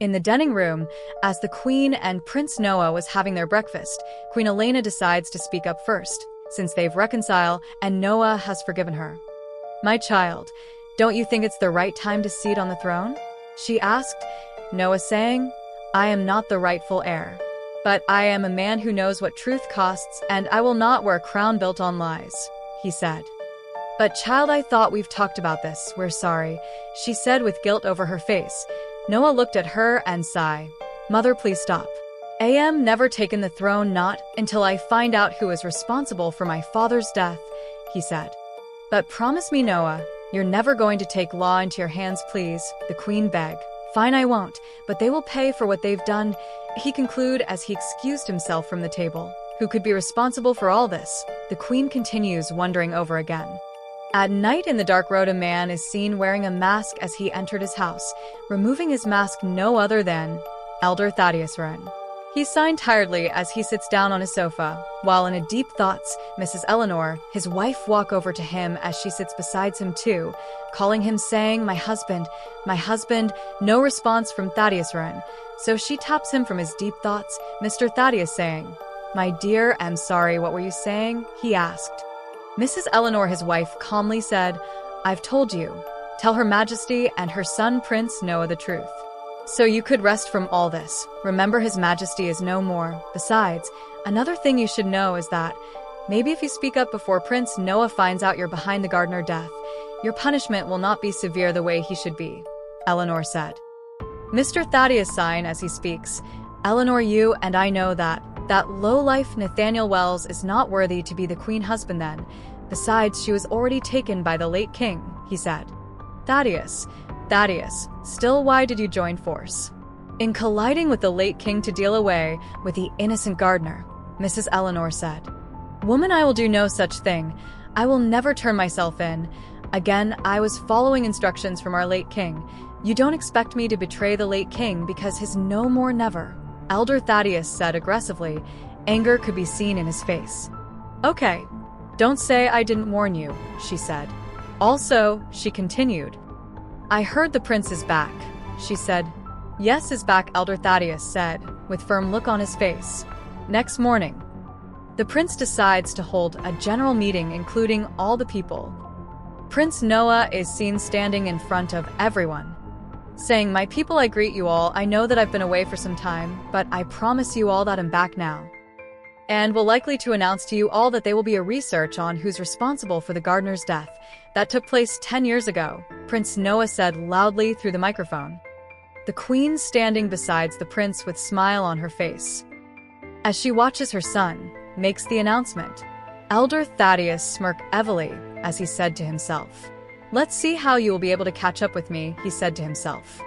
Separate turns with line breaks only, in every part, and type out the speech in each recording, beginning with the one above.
In the dining room, as the Queen and Prince Noah was having their breakfast, Queen Elena decides to speak up first, since they've reconciled and Noah has forgiven her. "My child, don't you think it's the right time to sit on the throne?" she asked, Noah saying, "I am not the rightful heir. But I am a man who knows what truth costs, and I will not wear a crown built on lies," he said. "But child, I thought we've talked about this. We're sorry," she said with guilt over her face. Noah looked at her and sighed. "Mother, please stop. I am never taken the throne, not until I find out who is responsible for my father's death," he said. "But promise me, Noah, you're never going to take law into your hands, please," the Queen begged. "Fine, I won't, but they will pay for what they've done," he concluded as he excused himself from the table. Who could be responsible for all this? The Queen continues, wondering over again. At night in the dark road, a man is seen wearing a mask as he entered his house, removing his mask no other than Elder Thaddeus Roan. He sighed tiredly as he sits down on his sofa, while in a deep thoughts, Mrs. Eleanor, his wife, walk over to him as she sits beside him too, calling him saying, my husband, no response from Thaddeus Roan. So she taps him from his deep thoughts, Mr. Thaddeus saying, "My dear, I'm sorry, what were you saying?" he asked. Mrs. Eleanor, his wife, calmly said, "I've told you. Tell Her Majesty and her son Prince Noah the truth. So you could rest from all this. Remember, His Majesty is no more. Besides, another thing you should know is that maybe if you speak up before Prince Noah finds out you're behind the gardener death, your punishment will not be severe the way he should be," Eleanor said. Mr. Thaddeus sighed as he speaks. "Eleanor, you and I know that low-life Nathaniel Wells is not worthy to be the queen husband then. Besides, she was already taken by the late king," he said. Thaddeus, still why did you join force in colliding with the late king to deal away with the innocent gardener?" Mrs. Eleanor said. "Woman, I will do no such thing. I will never turn myself in. Again, I was following instructions from our late king. You don't expect me to betray the late king because his no more never," Elder Thaddeus said aggressively. Anger could be seen in his face. "Okay, don't say I didn't warn you," she said. "Also," she continued, "I heard the prince is back," she said. "Yes, is back," Elder Thaddeus said, with firm look on his face. Next morning, the prince decides to hold a general meeting including all the people. Prince Noah is seen standing in front of everyone, saying, "My people, I greet you all. I know that I've been away for some time, but I promise you all that I'm back now, and will likely to announce to you all that there will be a research on who's responsible for the gardener's death that took place 10 years ago," Prince Noah said loudly through the microphone. The Queen standing beside the prince with a smile on her face, as she watches her son, makes the announcement. Elder Thaddeus smirked heavily as he said to himself, "Let's see how you will be able to catch up with me," he said to himself.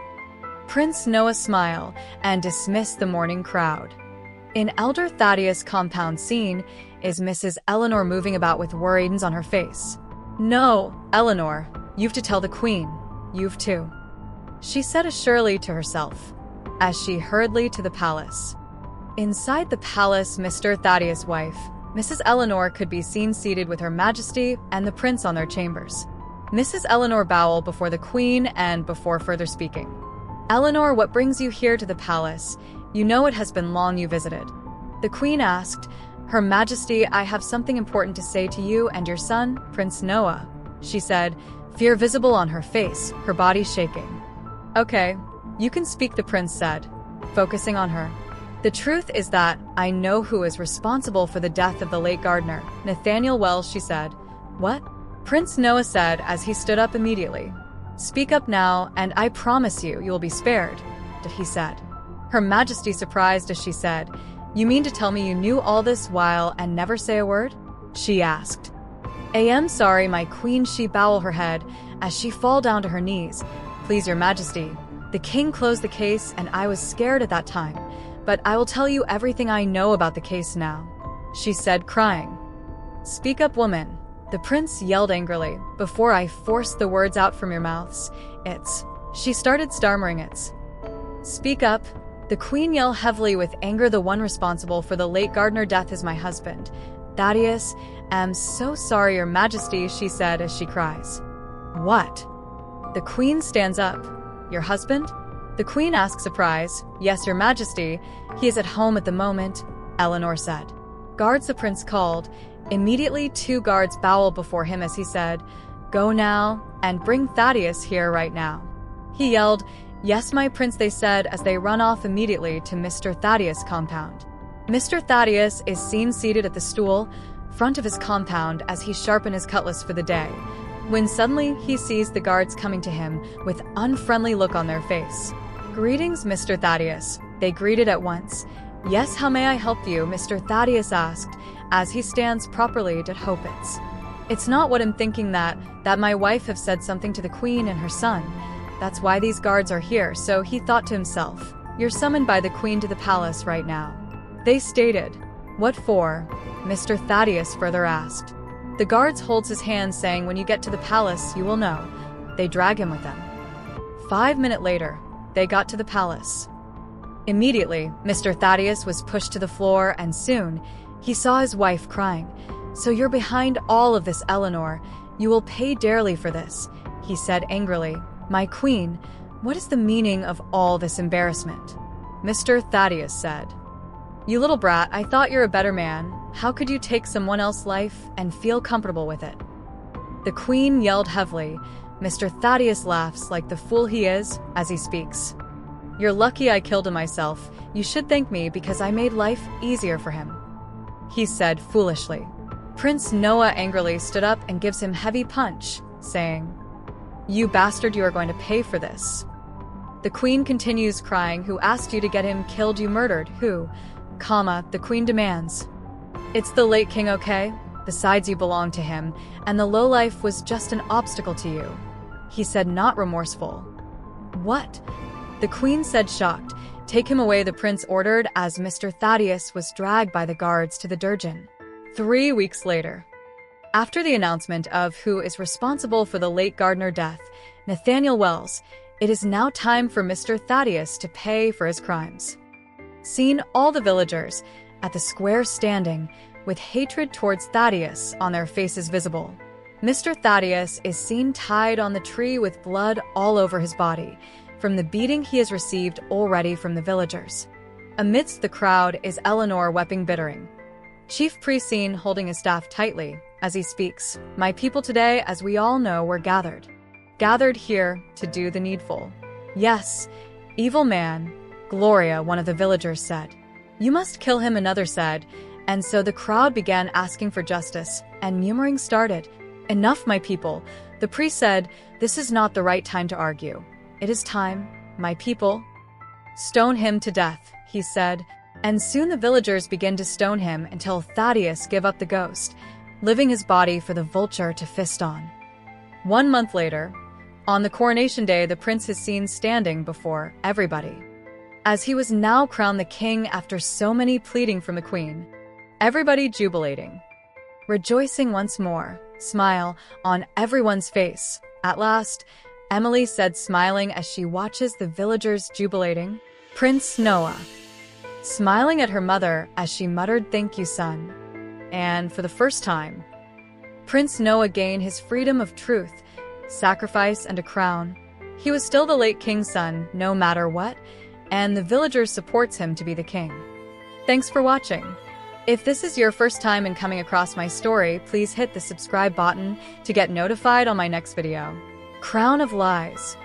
Prince Noah smiled and dismissed the morning crowd. In Elder Thaddeus' compound scene is Mrs. Eleanor moving about with worries on her face. "No, Eleanor, you've to tell the Queen. You've to," she said assuredly to herself, as she hurriedly to the palace. Inside the palace, Mr. Thaddeus' wife, Mrs. Eleanor, could be seen seated with Her Majesty and the prince on their chambers. Mrs. Eleanor bowed before the Queen and before further speaking. "Eleanor, what brings you here to the palace? You know it has been long you visited." The Queen asked. "Her Majesty, I have something important to say to you and your son, Prince Noah," she said, fear visible on her face, her body shaking. "Okay, you can speak," the prince said, focusing on her. "The truth is that I know who is responsible for the death of the late gardener, Nathaniel Wells," she said. "What?" Prince Noah said as he stood up immediately. "Speak up now, and I promise you will be spared," he said. Her Majesty surprised as she said, "You mean to tell me you knew all this while and never say a word?" she asked. "I am sorry, my queen," she bowed her head as she fall down to her knees. "Please, Your Majesty, the king closed the case and I was scared at that time, but I will tell you everything I know about the case now," she said, crying. "Speak up, woman," the prince yelled angrily. "Before I force the words out from your mouths, she started stammering. "Speak up," the Queen yelled heavily with anger. "The one responsible for the late gardener death is my husband, Thaddeus. I'm so sorry, Your Majesty," she said as she cries. "What?" The Queen stands up. "Your husband?" The queen asked, surprised. "Yes, your majesty. He is at home at the moment," Eleanor said. "Guards," the prince called. Immediately, 2 guards bowed before him as he said, "Go now, and bring Thaddeus here right now." He yelled, "Yes, my prince," they said as they run off immediately to Mr. Thaddeus' compound. Mr. Thaddeus is seen seated at the stool, front of his compound as he sharpened his cutlass for the day, when suddenly he sees the guards coming to him with unfriendly look on their face. "Greetings, Mr. Thaddeus," they greeted at once. "Yes, how may I help you?" Mr. Thaddeus asked, as he stands properly at Hoppets. "It's not what I'm thinking that my wife have said something to the queen and her son. That's why these guards are here." So he thought to himself, "You're summoned by the queen to the palace right now." They stated, "What for?" Mr. Thaddeus further asked. The guards holds his hand saying, "When you get to the palace, you will know." They drag him with them. 5 minutes later, they got to the palace. Immediately, Mr. Thaddeus was pushed to the floor and soon, he saw his wife crying. "So you're behind all of this, Eleanor. You will pay dearly for this," he said angrily. "My queen, what is the meaning of all this embarrassment?" Mr. Thaddeus said, "You little brat, I thought you're a better man. How could you take someone else's life and feel comfortable with it?" The queen yelled heavily. Mr. Thaddeus laughs like the fool he is as he speaks. "You're lucky I killed him myself. You should thank me because I made life easier for him," he said foolishly. Prince Noah angrily stood up and gives him heavy punch, saying, "You bastard, you are going to pay for this." The queen continues crying. "Who asked you to get him killed? You murdered who?" The queen demands. "It's the late king, okay? Besides, you belong to him, and the lowlife was just an obstacle to you," he said, not remorseful. "What?" the queen said, shocked. "Take him away," the prince ordered as Mr. Thaddeus was dragged by the guards to the dungeon. 3 weeks later, after the announcement of who is responsible for the late gardener death, Nathaniel Wells, it is now time for Mr. Thaddeus to pay for his crimes. Seen all the villagers at the square standing with hatred towards Thaddeus on their faces visible. Mr. Thaddeus is seen tied on the tree with blood all over his body from the beating he has received already from the villagers. Amidst the crowd is Eleanor weeping bittering. Chief priest seen holding his staff tightly as he speaks. "My people today, as we all know, were gathered here to do the needful." "Yes, evil man," Gloria, one of the villagers, said. "You must kill him," another said, and so the crowd began asking for justice, and murmuring started. "Enough, my people," the priest said. "This is not the right time to argue. It is time, my people." "Stone him to death," he said, and soon the villagers began to stone him until Thaddeus gave up the ghost, leaving his body for the vulture to feast on. 1 month later, on the coronation day, the prince is seen standing before everybody, as he was now crowned the king after so many pleading from the queen. Everybody jubilating, rejoicing once more, smile on everyone's face. At last, Emily said, smiling as she watches the villagers jubilating. Prince Noah, smiling at her mother as she muttered, "Thank you, son." And for the first time, Prince Noah gained his freedom of truth, sacrifice, and a crown. He was still the late king's son, no matter what, and the villagers supports him to be the king. Thanks for watching. If this is your first time in coming across my story, please hit the subscribe button to get notified on my next video. Crown of Lies.